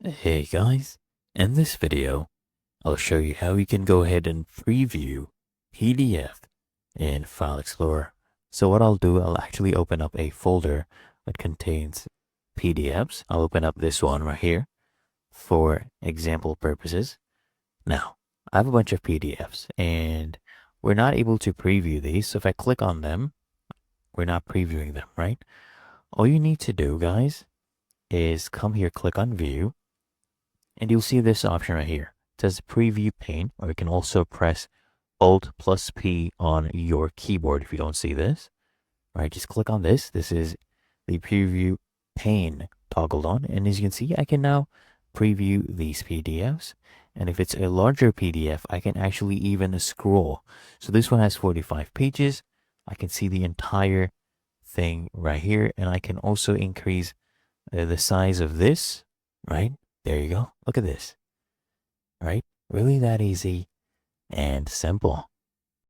Hey guys, in this video, I'll show you how you can go ahead and preview PDF in File Explorer. So what I'll do, I'll actually open up a folder that contains PDFs. I'll open up this one right here for example purposes. Now, I have a bunch of PDFs and we're not able to preview these. So if I click on them, we're not previewing them, right? All you need to do, guys, is come here, click on View, and you'll see this option right here. It says Preview Pane, or you can also press Alt plus P on your keyboard if you don't see this. Right, just click on this. This is the Preview Pane toggled on, and as you can see, I can now preview these PDFs. And if it's a larger PDF, I can actually even scroll. So this one has 45 pages. I can see the entire thing right here, and I can also increase the size of this, right? There you go. Look at this, right? Really that easy and simple.